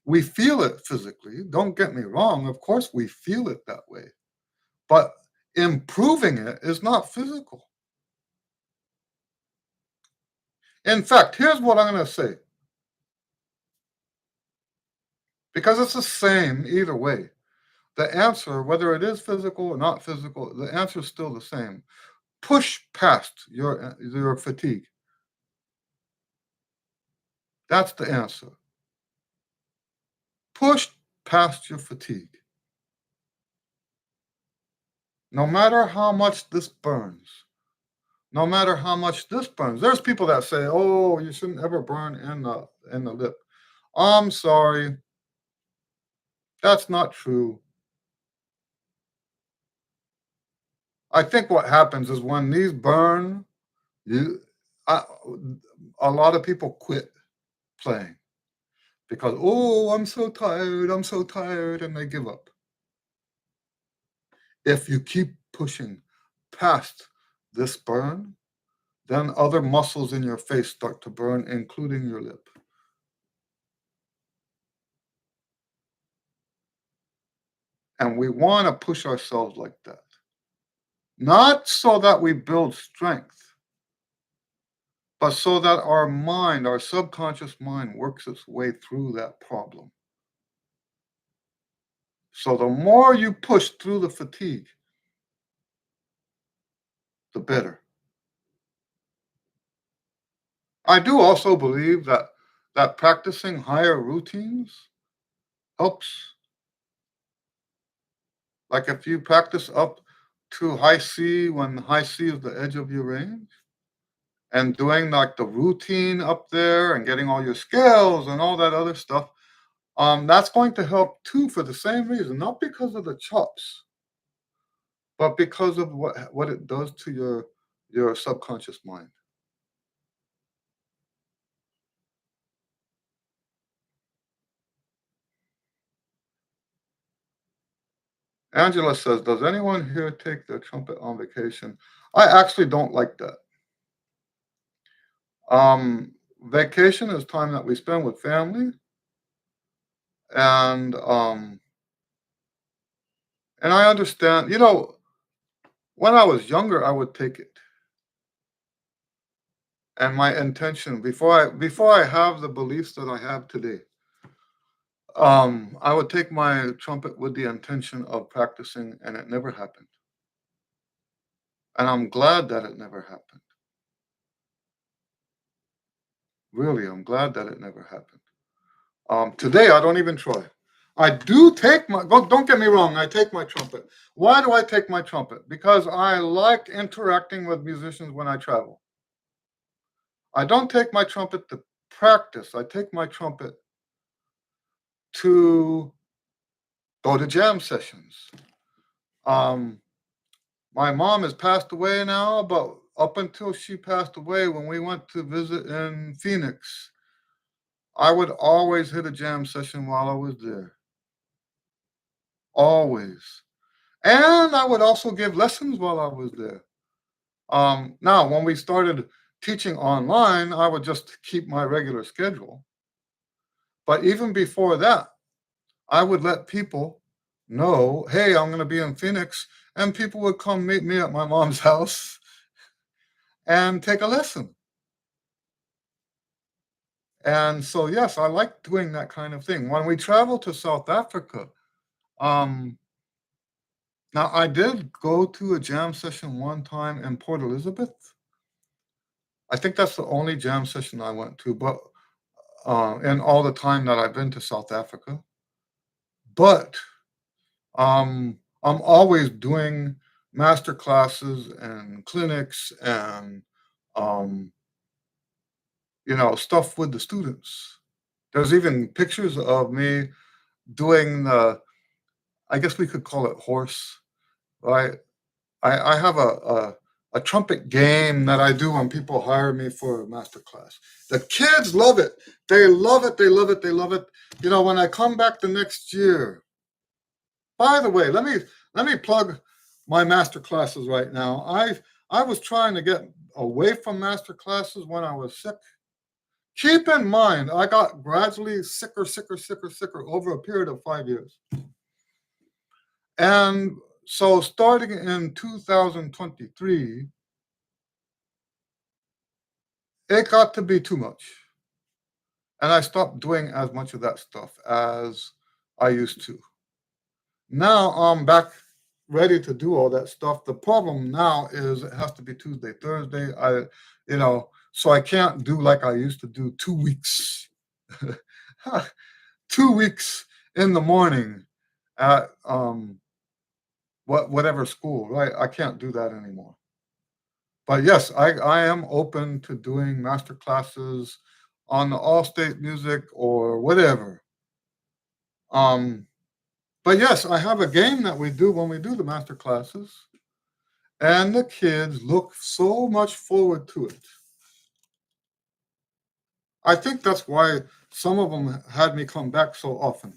A: we feel it physically. Don't get me wrong. Of course, we feel it that way. But improving it is not physical. In fact, here's what I'm going to say because it's the same either way. The answer, whether it is physical or not physical, the answer is still the same. Push past your fatigue. That's the answer. Push past your fatigue. No matter how much this burns, no matter how much this burns. There's people that say, "Oh, you shouldn't ever burn in the lip." I'm sorry, that's not true. I think what happens is when these burn, you, I, a lot of people quit playing because I'm so tired, and they give up. If you keep pushing past this burn, then other muscles in your face start to burn, including your lip. And we want to push ourselves like that. Not so that we build strength, but so that our mind, our subconscious mind, works its way through that problem. So the more you push through the fatigue, the better. I do also believe that practicing higher routines helps. Like if you practice up to high C when high C is the edge of your range, and doing like the routine up there and getting all your scales and all that other stuff, that's going to help too for the same reason, not because of the chops, but because of what it does to your subconscious mind. Angela says, "Does anyone here take their trumpet on vacation?" I actually don't like that. Vacation is time that we spend with family, and And I understand, when I was younger, I would take it. And my intention before I have the beliefs that I have today, I would take my trumpet with the intention of practicing, and it never happened. And I'm glad that it never happened. Really, I'm glad that it never happened. Today, I don't even try. I do take my, don't get me wrong, I take my trumpet. Why do I take my trumpet? Because I like interacting with musicians when I travel. I don't take my trumpet to practice. I take my trumpet to go to jam sessions. Um, my mom has passed away now, but up until she passed away, when we went to visit in Phoenix, I would always hit a jam session while I was there. Always. And I would also give lessons while I was there. Now, when we started teaching online, I would just keep my regular schedule. But even before that, I would let people know, hey, I'm going to be in Phoenix. And people would come meet me at my mom's house and take a lesson. And so, yes, I like doing that kind of thing. When we traveled to South Africa, um, now I did go to a jam session one time in Port Elizabeth. I think that's the only jam session I went to, but in all the time that I've been to South Africa. But I'm always doing master classes and clinics and um, stuff with the students. There's even pictures of me doing the, I guess we could call it horse, right? I have a trumpet game that I do when people hire me for a master class. The kids love it. They love it. They love it. They love it. When I come back the next year. By the way, let me plug my master classes right now. I was trying to get away from master classes when I was sick. Keep in mind, I got gradually sicker, sicker, sicker, sicker over a period of 5 years. And so starting in 2023, it got to be too much. And I stopped doing as much of that stuff as I used to. Now I'm back ready to do all that stuff. The problem now is it has to be Tuesday, Thursday. So I can't do like I used to do 2 weeks, 2 weeks in the morning at whatever school, right? I can't do that anymore. But yes, I am open to doing master classes on the all state music or whatever. Um, but yes, I have a game that we do when we do the master classes, and the kids look so much forward to it. I think that's why some of them had me come back so often.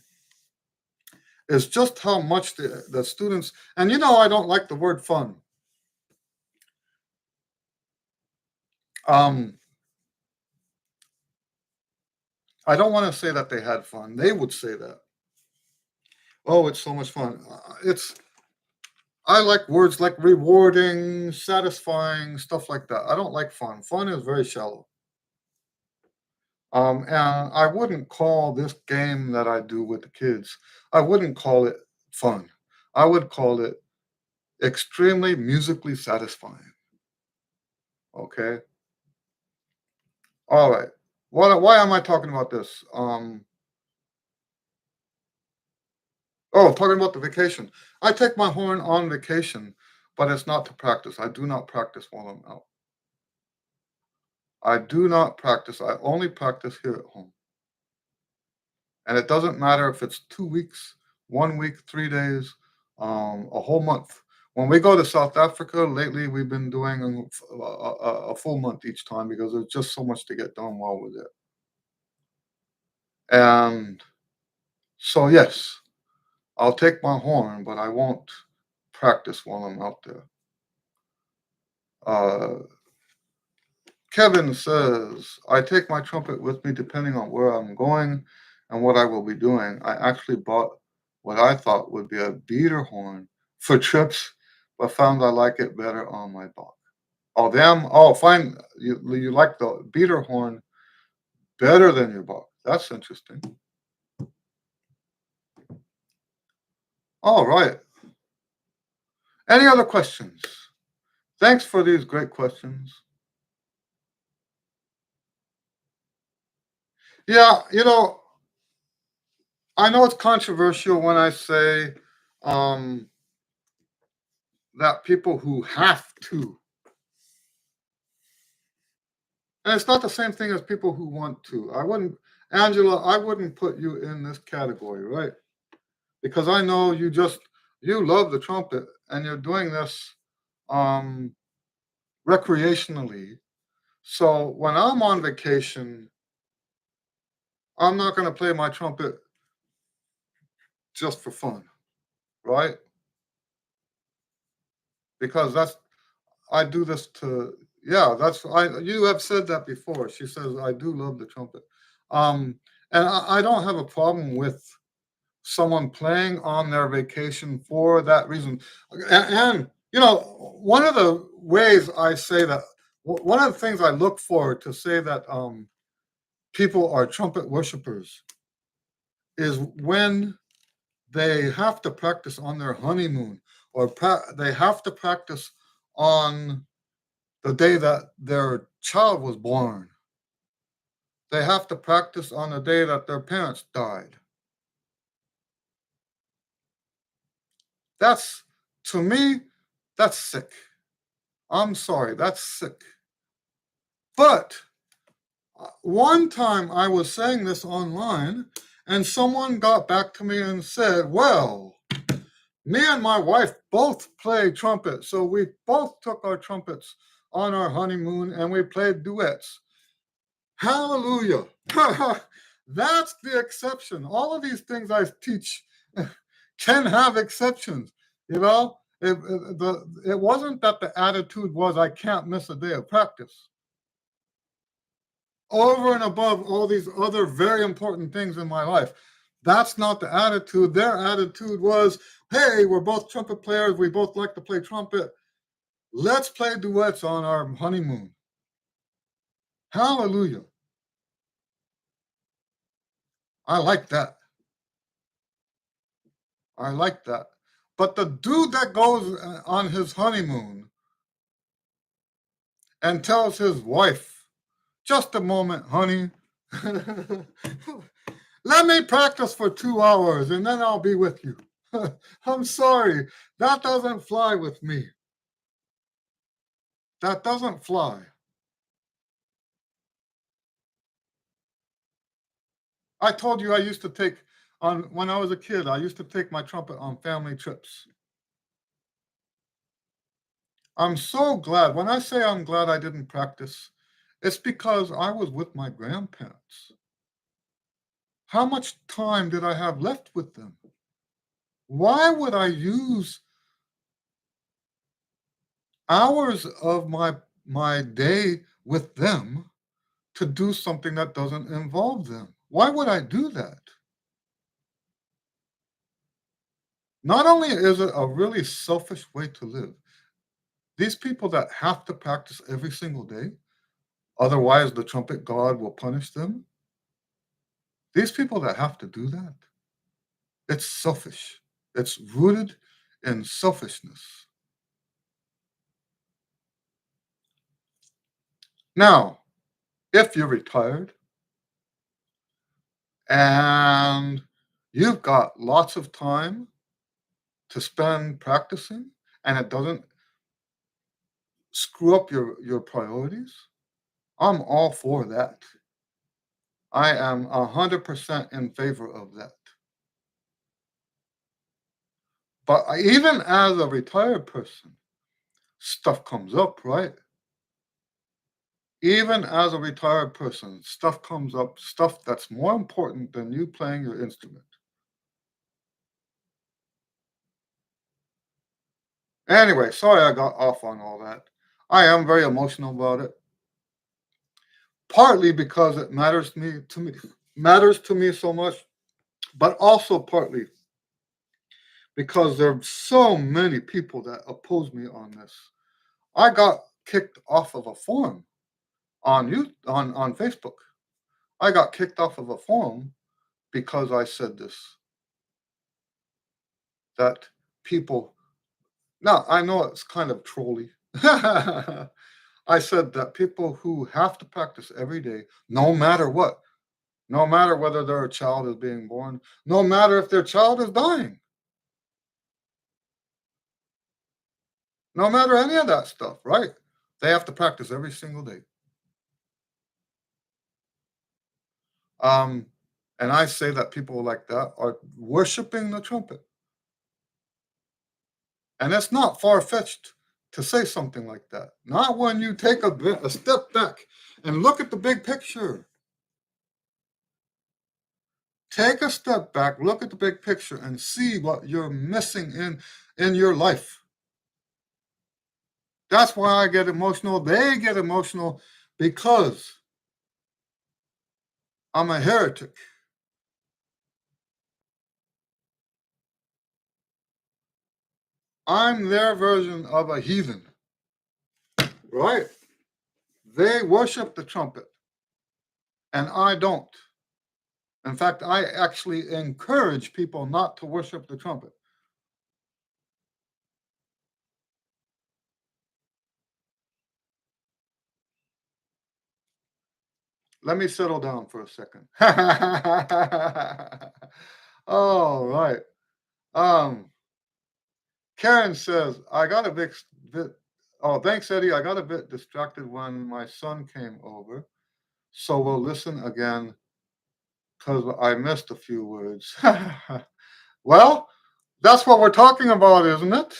A: Is just how much the students, and I don't like the word fun. Um, I don't want to say that they had fun. They would say that. Oh, it's so much fun. I like words like rewarding, satisfying, stuff like that. I don't like fun. Fun is very shallow. And I wouldn't call this game that I do with the kids, I wouldn't call it fun. I would call it extremely musically satisfying. Okay. All right. Why am I talking about this? Talking about the vacation. I take my horn on vacation, but it's not to practice. I do not practice while I'm out. I do not practice. I only practice here at home. And it doesn't matter if it's 2 weeks, 1 week, 3 days, a whole month. When we go to South Africa lately, we've been doing a full month each time because there's just so much to get done while we're there. And so, yes, I'll take my horn, but I won't practice while I'm out there. Uh, Kevin says, I take my trumpet with me depending on where I'm going and what I will be doing. I actually bought what I thought would be a beater horn for trips, but found I like it better on my Bach. Oh, damn. Oh, fine. You like the beater horn better than your Bach. That's interesting. All right. Any other questions? Thanks for these great questions. Yeah, I know it's controversial when I say um, that people who have to, and it's not the same thing as people who want to. Angela, I wouldn't put you in this category, right? Because I know you love the trumpet and you're doing this um, recreationally. So when I'm on vacation, I'm not going to play my trumpet just for fun, right? Because I do this to, yeah, you have said that before. She says, I do love the trumpet. Um, and I don't have a problem with someone playing on their vacation for that reason. One of the ways I say that, one of the things I look for to say that people are trumpet worshipers is when they have to practice on their honeymoon or they have to practice on the day that their child was born. They have to practice on the day that their parents died. That's, to me, that's sick. I'm sorry, that's sick. But one time I was saying this online, and someone got back to me and said, well, me and my wife both play trumpet, so we both took our trumpets on our honeymoon and we played duets. Hallelujah. That's the exception. All of these things I teach can have exceptions. You know, it wasn't that the attitude was I can't miss a day of practice. Over and above all these other very important things in my life. That's not the attitude. Their attitude was, hey, we're both trumpet players. We both like to play trumpet. Let's play duets on our honeymoon. Hallelujah. I like that. I like that. But the dude that goes on his honeymoon and tells his wife, just a moment, honey, let me practice for 2 hours and then I'll be with you. I'm sorry, that doesn't fly with me. That doesn't fly. I told you I used to take, when I was a kid, I used to take my trumpet on family trips. I'm so glad. When I say I'm glad I didn't practice, it's because I was with my grandparents. How much time did I have left with them? Why would I use hours of my day with them to do something that doesn't involve them? Why would I do that? Not only is it a really selfish way to live, these people that have to practice every single day, otherwise the trumpet god will punish them. These people that have to do that, it's selfish. It's rooted in selfishness. Now, if you're retired and you've got lots of time to spend practicing and it doesn't screw up your priorities, I'm all for that. I am 100% in favor of that. But even as a retired person, stuff comes up, right? Even as a retired person, stuff comes up, stuff that's more important than you playing your instrument. Anyway, sorry I got off on all that. I am very emotional about it. Partly because it matters to me so much, but also partly because there are so many people that oppose me on this. I got kicked off of a forum on Facebook. I got kicked off of a forum because I said this, that people. Now I know it's kind of trolly. I said that people who have to practice every day, no matter what, no matter whether their child is being born, no matter if their child is dying, no matter any of that stuff, right? They have to practice every single day. Um, and I say that people like that are worshiping the trumpet. And it's not far fetched to say something like that. Not when you take a step back and look at the big picture. Take a step back, look at the big picture, and see what you're missing in your life. That's why I get emotional. They get emotional because I'm a heretic. I'm their version of a heathen, right? They worship the trumpet, and I don't. In fact, I actually encourage people not to worship the trumpet. Let me settle down for a second. All right. Um, Karen says, I got a bit, oh, thanks, Eddie. I got a bit distracted when my son came over. So we'll listen again because I missed a few words. Well, that's what we're talking about, isn't it?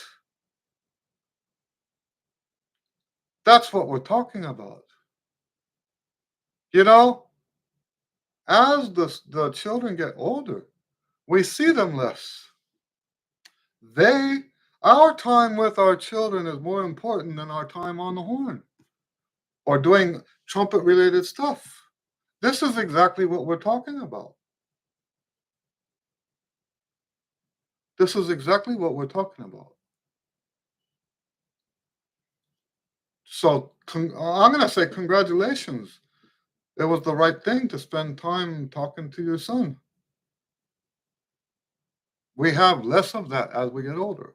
A: That's what we're talking about. You know, as the children get older, we see them less. They, our time with our children is more important than our time on the horn or doing trumpet related stuff. This is exactly what we're talking about. This is exactly what we're talking about. So I'm going to say congratulations. It was the right thing to spend time talking to your son. We have less of that as we get older.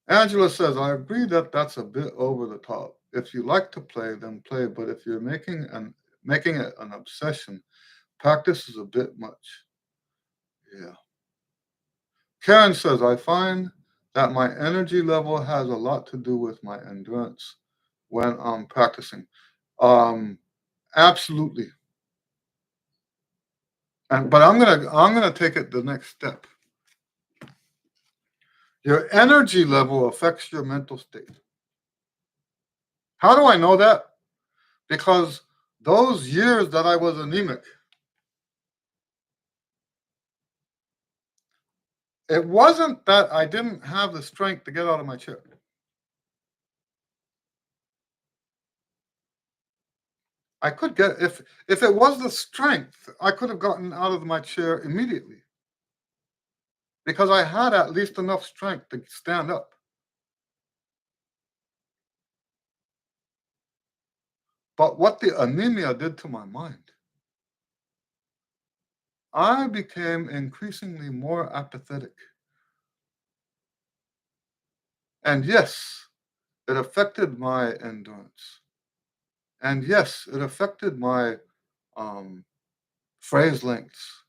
A: Angela says, I agree that that's a bit over the top. If you like to play, then play. But if you're making it an obsession, practice is a bit much. Yeah. Karen says, I find that my energy level has a lot to do with my endurance when I'm practicing. Um, absolutely. But I'm gonna take it the next step. Your energy level affects your mental state. How do I know that? Because those years that I was anemic, it wasn't that I didn't have the strength to get out of my chair. I could get if it was the strength, I could have gotten out of my chair immediately because I had at least enough strength to stand up. But what the anemia did to my mind, I became increasingly more apathetic. And yes, it affected my endurance. And yes, it affected my um, phrase lengths.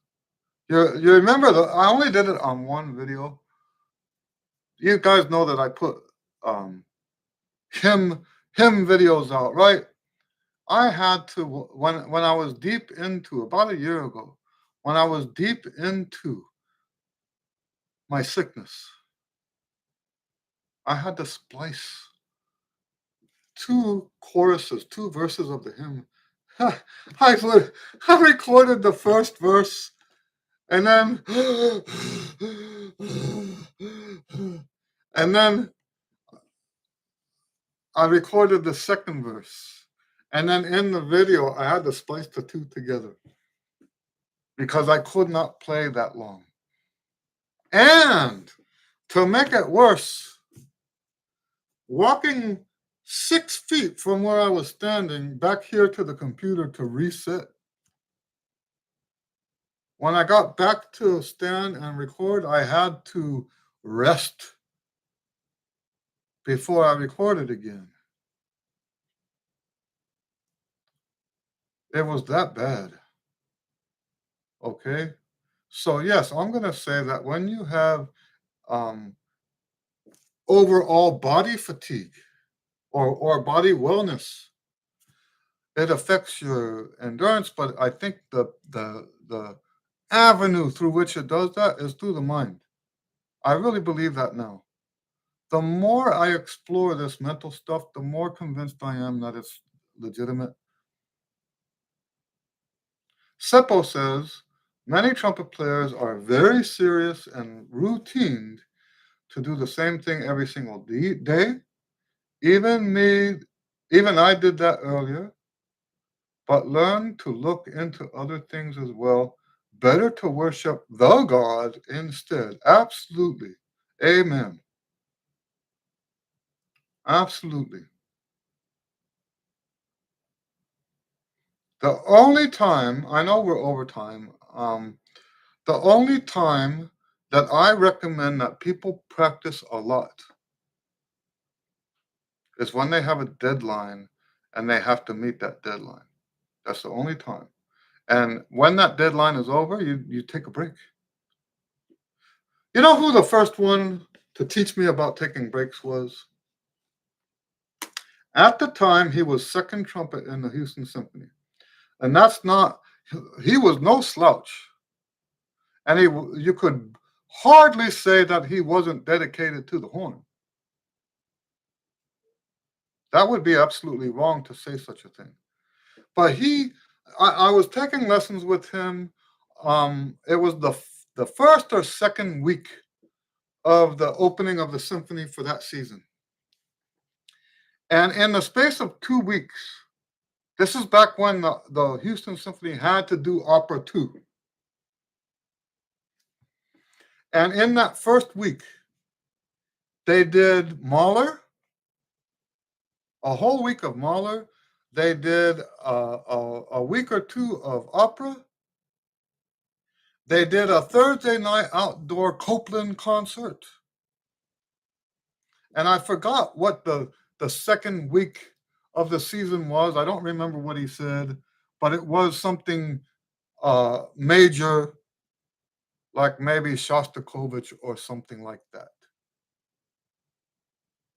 A: You remember I only did it on one video. You guys know that I put um, him videos out, right? I had to when I was deep into about a year ago, when I was deep into my sickness, I had to splice two choruses, two verses of the hymn. I I recorded the first verse and then and then I recorded the second verse. And then in the video, I had to splice the two together because I could not play that long. And to make it worse, walking 6 feet from where I was standing back here to the computer to reset. When I got back to stand and record, I had to rest before I recorded again. It was that bad. Okay. So, yes, I'm going to say that when you have um, overall body fatigue or body wellness, it affects your endurance. But I think the avenue through which it does that is through the mind. I really believe that now. The more I explore this mental stuff, the more convinced I am that it's legitimate. Seppo says many trumpet players are very serious and routined to do the same thing every single day. Even me, even I did that earlier, but learn to look into other things as well. Better to worship the God instead. Absolutely. Amen. Absolutely. The only time, I know we're over time, the only time that I recommend that people practice a lot is when they have a deadline and they have to meet that deadline. That's the only time. And when that deadline is over, you take a break. You know who the first one to teach me about taking breaks was? At the time, he was second trumpet in the Houston Symphony. And that's not, he was no slouch. And you could hardly say that he wasn't dedicated to the horn. That would be absolutely wrong to say such a thing. But I was taking lessons with him. It was the first or second week of the opening of the symphony for that season. And in the space of 2 weeks, this is back when the Houston Symphony had to do opera too. And in that first week, they did Mahler, a whole week of Mahler. They did a week or two of opera. They did a Thursday night outdoor Copeland concert. And I forgot what the second week of the season was. I don't remember what he said, but it was something major, like maybe Shostakovich or something like that.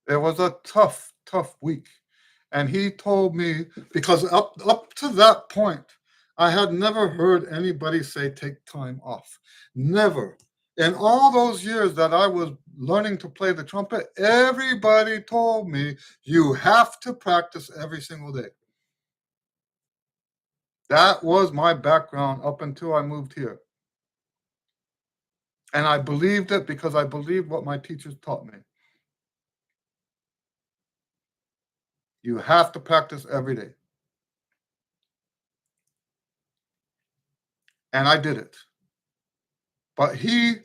A: It was a tough week. And he told me, because up to that point, I had never heard anybody say take time off. Never. In all those years that I was learning to play the trumpet, everybody told me you have to practice every single day. That was my background up until I moved here. And I believed it because I believed what my teachers taught me. You have to practice every day. And I did it. But he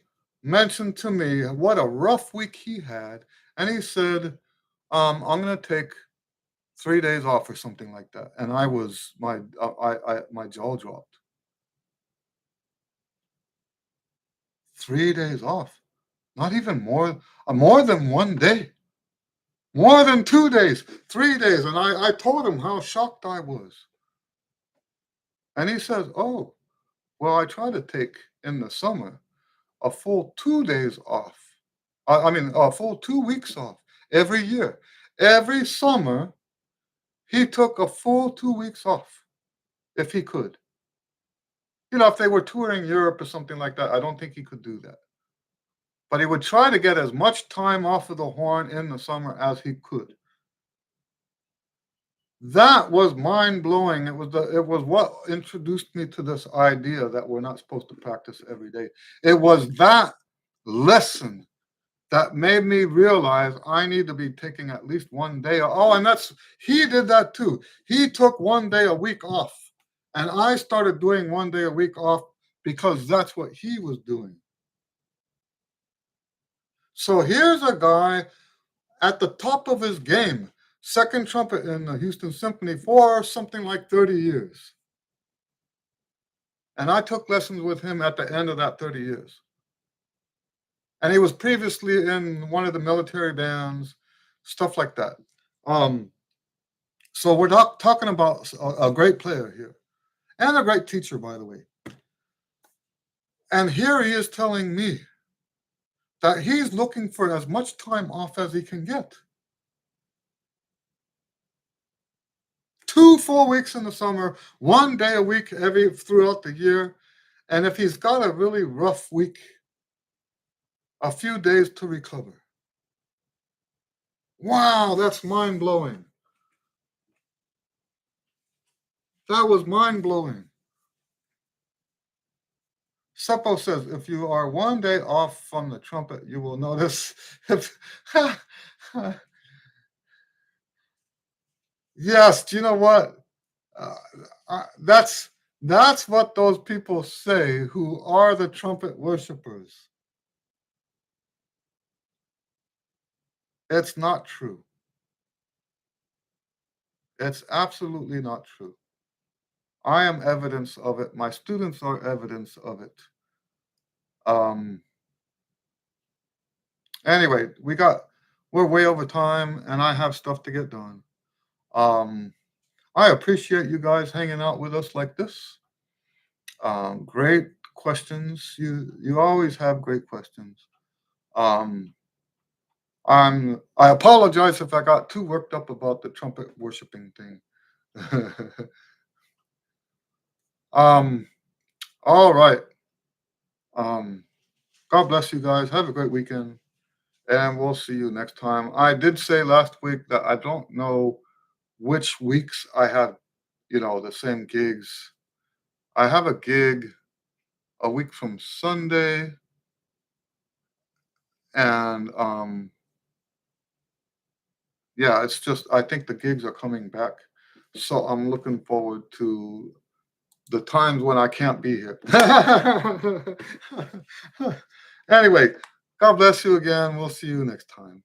A: mentioned to me what a rough week he had. And he said, I'm going to take 3 days off or something like that. And my jaw dropped. 3 days off. Not even more than one day. More than 2 days, 3 days. And I told him how shocked I was. And he says, oh, well, I try to take in the summer a full 2 days off. I mean, a full 2 weeks off every year. Every summer, he took a full 2 weeks off if he could. You know, if they were touring Europe or something like that, I don't think he could do that. But he would try to get as much time off of the horn in the summer as he could. That was mind blowing. It was what introduced me to this idea that we're not supposed to practice every day. It was that lesson that made me realize I need to be taking at least one day. Oh, and he did that too. He took one day a week off. And I started doing one day a week off because that's what he was doing. So here's a guy at the top of his game, second trumpet in the Houston Symphony for something like 30 years. And I took lessons with him at the end of that 30 years. And he was previously in one of the military bands, stuff like that. So we're talking about a great player here and a great teacher, by the way. And here he is telling me that he's looking for as much time off as he can get. 2 full weeks in the summer, 1 day a week throughout the year. And if he's got a really rough week, a few days to recover. Wow, that's mind blowing. That was mind blowing. Seppo says, if you are 1 day off from the trumpet, you will notice. Yes, do you know what? That's what those people say who are the trumpet worshipers. It's not true. It's absolutely not true. I am evidence of it. My students are evidence of it. Anyway, we're way over time, and I have stuff to get done. I appreciate you guys hanging out with us like this. Great questions. You always have great questions. I apologize if I got too worked up about the trumpet worshiping thing. All right. God bless you guys. Have a great weekend. And we'll see you next time. I did say last week that I don't know which weeks I have, the same gigs. I have a gig a week from Sunday, and yeah, it's just I think the gigs are coming back, so I'm looking forward to the times when I can't be here. Anyway, God bless you again. We'll see you next time.